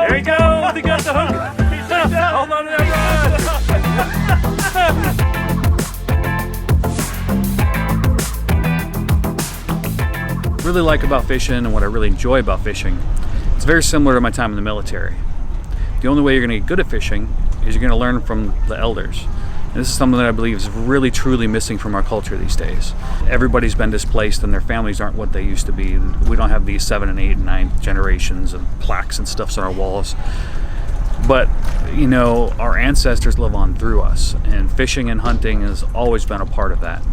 There he goes. He got the hook. Hold on to that rod. Really like about fishing and what I really enjoy about fishing, it's very similar to my time in the military. The only way you're going to get good at fishing is you're going to learn from the elders. And this is something that I believe is really truly missing from our culture these days. Everybody's been displaced and their families aren't what they used to be. We don't have these 7 and 8 and 9 generations of plaques and stuffs on our walls. But, you know, our ancestors live on through us, and fishing and hunting has always been a part of that.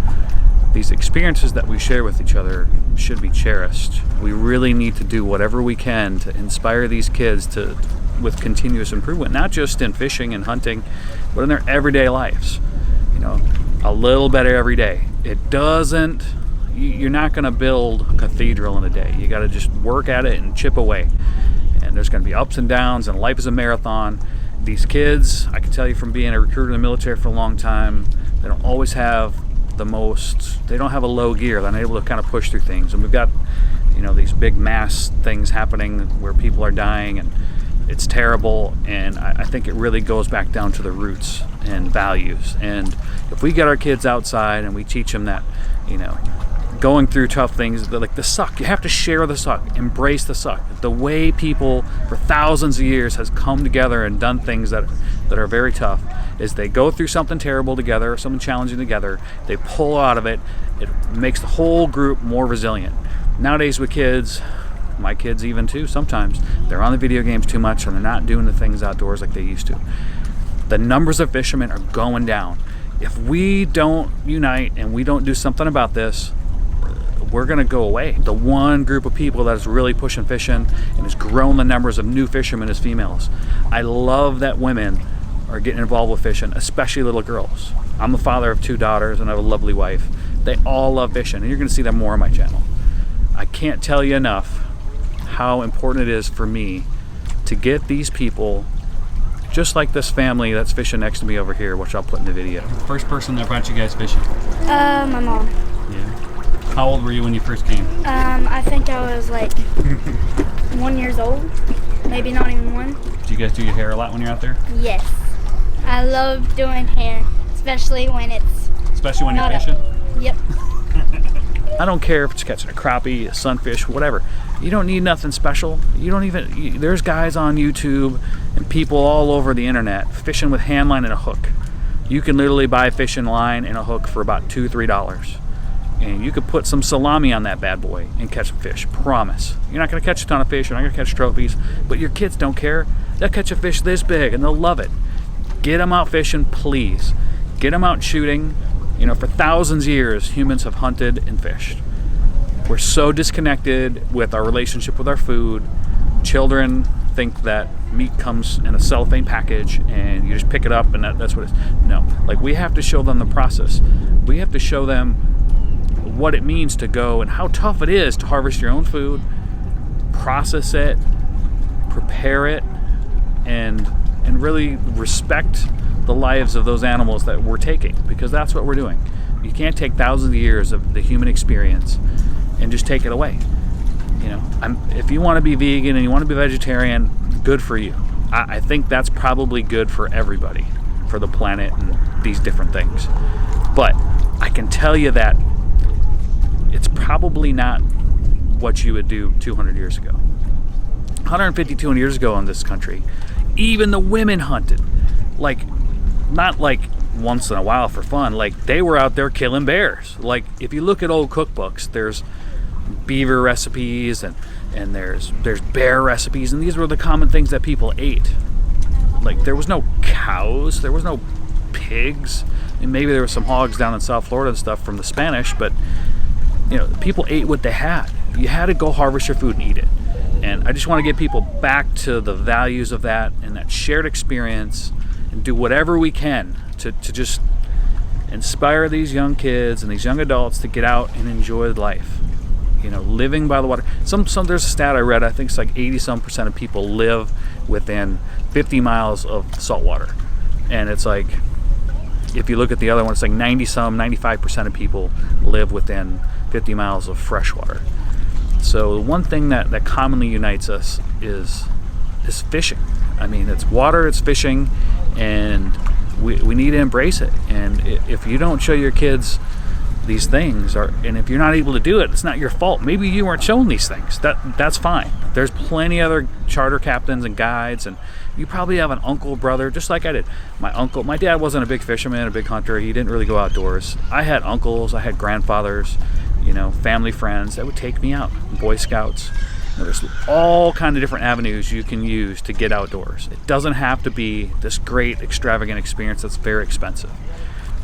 These experiences that we share with each other should be cherished. We really need to do whatever we can to inspire these kids with continuous improvement, not just in fishing and hunting, but in their everyday lives. You know, a little better every day. It doesn't, you're not going to build a cathedral in a day. You got to just work at it and chip away. And there's going to be ups and downs, and life is a marathon. These kids, I can tell you from being a recruiter in the military for a long time, they don't always have they don't have a low gear. They're not able to kind of push through things. And we've got, you know, these big mass things happening where people are dying, and it's terrible. And I think it really goes back down to the roots and values. And if we get our kids outside and we teach them that, you know, going through tough things, like the suck, you have to share the suck, embrace the suck. The way people for thousands of years has come together and done things that are very tough is they go through something terrible together, something challenging together, they pull out of it, it makes the whole group more resilient. Nowadays with kids, my kids even too, sometimes they're on the video games too much and they're not doing the things outdoors like they used to. The numbers of fishermen are going down. If we don't unite and we don't do something about this, we're going to go away. The one group of people that is really pushing fishing and has grown the numbers of new fishermen is females. I love that women are getting involved with fishing, especially little girls. I'm the father of 2 daughters and I have a lovely wife. They all love fishing, and you're going to see them more on my channel. I can't tell you enough how important it is for me to get these people, just like this family that's fishing next to me over here, which I'll put in the video. First person that brought you guys fishing? My mom. Yeah. How old were you when you first came? I think I was like 1 year old, maybe not even 1. Do you guys do your hair a lot when you're out there? Yes. I love doing hair, especially when it's you're fishing? Yep. I don't care if it's catching a crappie, a sunfish, whatever. You don't need nothing special. You don't even, there's guys on YouTube and people all over the internet fishing with hand line and a hook. You can literally buy a fishing line and a hook for about $2, $3. And you could put some salami on that bad boy and catch some fish. Promise. You're not going to catch a ton of fish. You're not going to catch trophies. But your kids don't care. They'll catch a fish this big and they'll love it. Get them out fishing, please. Get them out shooting. You know, for thousands of years, humans have hunted and fished. We're so disconnected with our relationship with our food. Children think that meat comes in a cellophane package and you just pick it up and that's what it's. No. Like, we have to show them the process. We have to show them what it means to go and how tough it is to harvest your own food, process it, prepare it, and really respect the lives of those animals that we're taking, because that's what we're doing. You can't take thousands of years of the human experience and just take it away. You know, if you want to be vegan and you want to be vegetarian, good for you. I think that's probably good for everybody, for the planet and these different things. But I can tell you that it's probably not what you would do 200 years ago. 150, 200 years ago in this country, even the women hunted. Like, not like once in a while for fun. Like, they were out there killing bears. Like, if you look at old cookbooks, there's beaver recipes and there's bear recipes, and these were the common things that people ate. Like, there was no cows, there was no pigs, and maybe there were some hogs down in South Florida and stuff from the Spanish, but you know, people ate what they had. You had to go harvest your food and eat it. And I just want to get people back to the values of that and that shared experience, and do whatever we can to just inspire these young kids and these young adults to get out and enjoy life. You know, living by the water. There's a stat I read, I think it's like 80% of people live within 50 miles of salt water. And it's like, if you look at the other one, it's like 95% of people live within 50 miles of fresh water. So the one thing that commonly unites us is is fishing. I mean, it's water, it's fishing, and we need to embrace it. And if you don't show your kids these things, and if you're not able to do it, it's not your fault. Maybe you weren't shown these things. That's fine. There's plenty other charter captains and guides, and you probably have an uncle, brother, just like I did. My dad wasn't a big fisherman, a big hunter. He didn't really go outdoors. I had uncles, I had grandfathers, family friends that would take me out, Boy Scouts. There's all kind of different avenues you can use to get outdoors. It doesn't have to be this great, extravagant experience that's very expensive.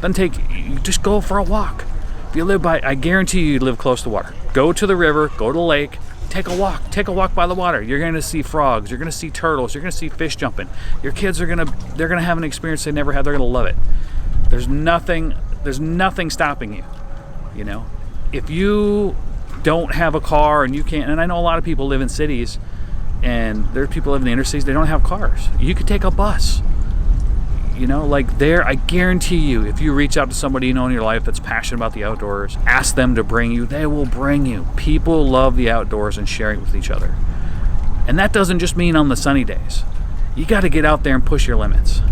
Then you just go for a walk. If you live I guarantee you live close to water. Go to the river, go to the lake, take a walk by the water. You're going to see frogs, you're going to see turtles, you're going to see fish jumping. Your kids they're going to have an experience they never had. They're going to love it. There's nothing stopping you. If you don't have a car and you can't, and I know a lot of people live in cities, and there's people live in the inner cities, they don't have cars. You could take a bus. I guarantee you, if you reach out to somebody in your life that's passionate about the outdoors, ask them to bring you, they will bring you. People love the outdoors and sharing with each other. And that doesn't just mean on the sunny days. You got to get out there and push your limits.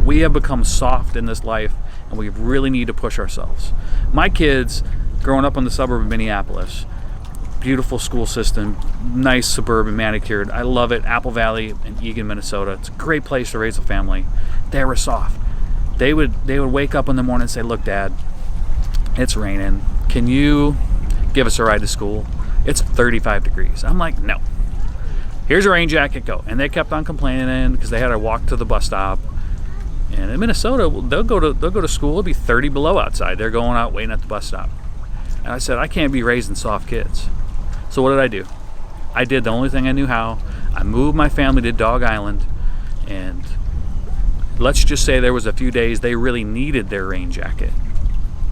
We have become soft in this life, and we really need to push ourselves. My kids, growing up in the suburb of Minneapolis, beautiful school system, nice suburban manicured. I love it. Apple Valley and Eagan, Minnesota. It's a great place to raise a family. They were soft. They would wake up in the morning and say, "Look, Dad, it's raining. Can you give us a ride to school? It's 35 degrees." I'm like, "No. Here's a rain jacket, go." And they kept on complaining because they had to walk to the bus stop. And in Minnesota, they'll go to school. It'll be 30 below outside. They're going out waiting at the bus stop. And I said, I can't be raising soft kids. So what did? I did the only thing I knew how. I moved my family to Dog Island, and let's just say there was a few days they really needed their rain jacket.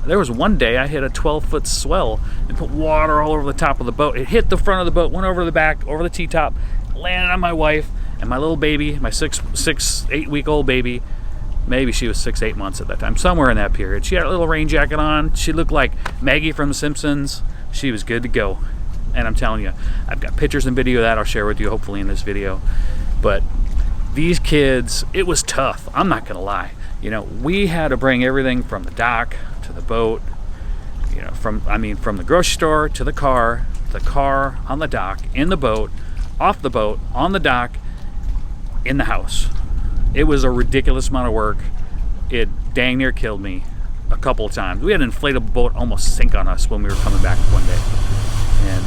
There was one day I hit a 12-foot swell and put water all over the top of the boat. It hit the front of the boat, went over the back, over the T-top, landed on my wife and my little baby, my 8-week-old baby. Maybe she was 6-8 months at that time, somewhere in that period. She had a little rain jacket on. She looked like Maggie from The Simpsons. She was good to go. And I'm telling you, I've got pictures and video of that I'll share with you hopefully in this video. But these kids, it was tough. I'm not gonna lie. We had to bring everything from the dock to the boat, from the grocery store to the car on the dock, in the boat, off the boat, on the dock, in the house. It was a ridiculous amount of work. It dang near killed me a couple of times. We had an inflatable boat almost sink on us when we were coming back one day. And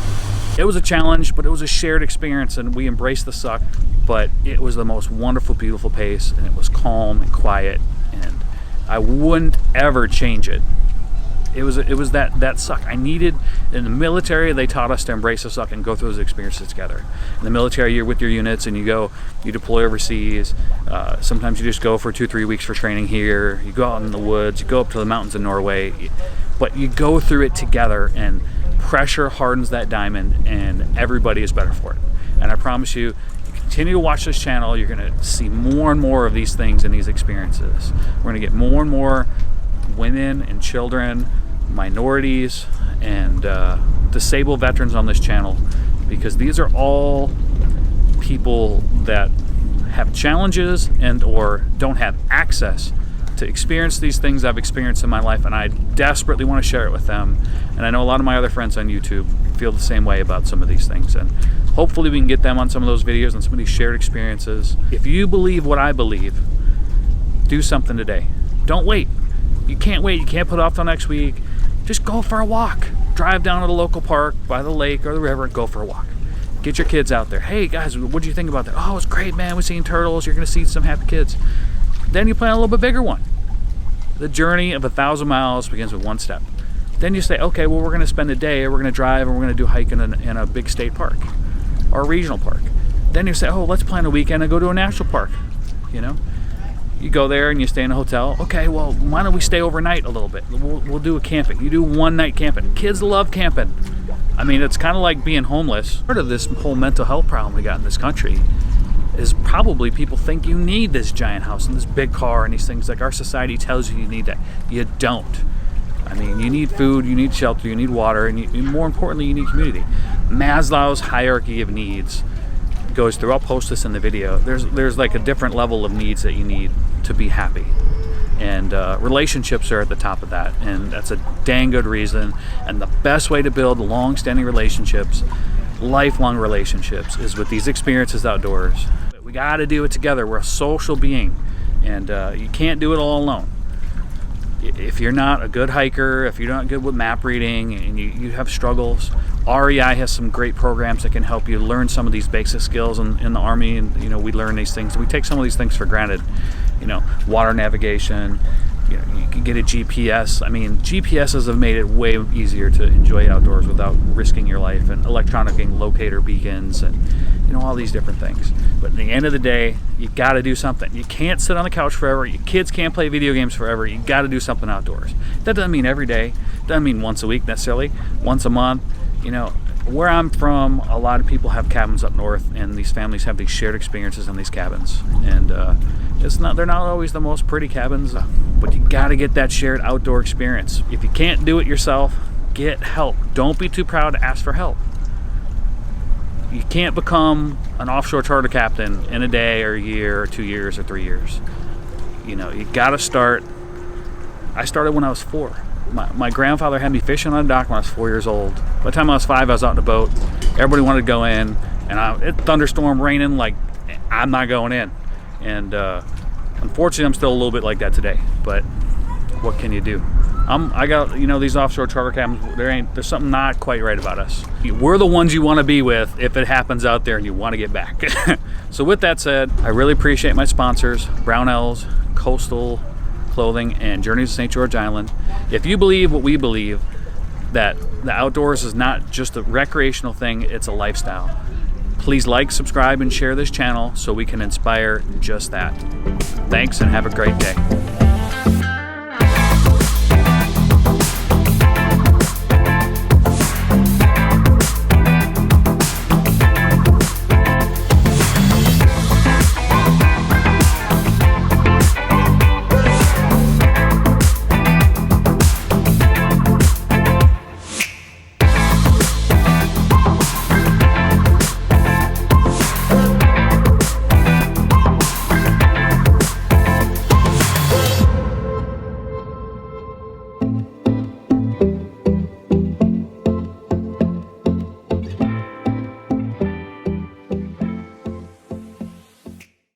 it was a challenge, but it was a shared experience, and we embraced the suck. But it was the most wonderful, beautiful pace, and it was calm and quiet, and I wouldn't ever change it. It was that suck. In the military, they taught us to embrace the suck and go through those experiences together. In the military, you're with your units and you deploy overseas. Sometimes you just go for 2-3 weeks for training here. You go out in the woods, you go up to the mountains in Norway, but you go through it together, and pressure hardens that diamond, and everybody is better for it. And I promise you, continue to watch this channel, you're going to see more and more of these things and these experiences. We're going to get more and more women and children, minorities, and disabled veterans on this channel, because these are all people that have challenges and or don't have access to experience these things I've experienced in my life, and I desperately want to share it with them. And I know a lot of my other friends on YouTube feel the same way about some of these things, and hopefully we can get them on some of those videos and some of these shared experiences. If you believe what I believe, do something today. Don't wait. You can't wait. You can't put it off till next week. Just go for a walk. Drive down to the local park by the lake or the river and go for a walk. Get your kids out there. Hey guys, what do you think about that? Oh, it's great, man. We're seeing turtles. You're going to see some happy kids. Then you plan a little bit bigger one. The journey of 1,000 miles begins with one step. Then you say, okay, well, we're going to spend a day, or we're going to drive, and we're going to do a hike in a big state park or a regional park. Then you say, oh, let's plan a weekend and go to a national park. You go there and you stay in a hotel. Okay, well, why don't we stay overnight a little bit? We'll do a camping. You do one night camping. Kids love camping. It's kind of like being homeless. Part of this whole mental health problem we got in this country is probably people think you need this giant house and this big car and these things. Like our society tells you need that. You don't. You need food, you need shelter, you need water, and more importantly, you need community. Maslow's hierarchy of needs goes through, I'll post this in the video, there's like a different level of needs that you need to be happy. And relationships are at the top of that, and that's a dang good reason. And the best way to build long-standing relationships, lifelong relationships, is with these experiences outdoors. We got to do it together. We're a social being, and you can't do it all alone. If you're not a good hiker, if you're not good with map reading, and you have struggles, REI has some great programs that can help you learn some of these basic skills in the Army. And we learn these things. We take some of these things for granted. Water navigation. You can get a GPS. I mean, GPSs have made it way easier to enjoy outdoors without risking your life, and electronic locator beacons, and all these different things. But at the end of the day, you got to do something. You can't sit on the couch forever. Your kids can't play video games forever. You got to do something outdoors. That doesn't mean every day. Doesn't mean once a week necessarily. Once a month. Where I'm from, a lot of people have cabins up north, and these families have these shared experiences in these cabins. And they're not always the most pretty cabins, but you got to get that shared outdoor experience. If you can't do it yourself, get help. Don't be too proud to ask for help. You can't become an offshore charter captain in a day or a year or 2 years or 3 years. You got to start. I started when I was 4. My grandfather had me fishing on a dock when I was 4 years old. By the time I was 5, I was out in a boat. Everybody wanted to go in, and it thunderstorm raining, like, I'm not going in. And unfortunately, I'm still a little bit like that today. But what can you do? I got these offshore charter cabins. There's something not quite right about us. We're the ones you want to be with if it happens out there and you want to get back. So with that said, I really appreciate my sponsors, Brownells, Coastal Clothing, and Journeys to St. George Island. If you believe what we believe, that the outdoors is not just a recreational thing, it's a lifestyle, please like, subscribe, and share this channel so we can inspire just that. Thanks, and have a great day.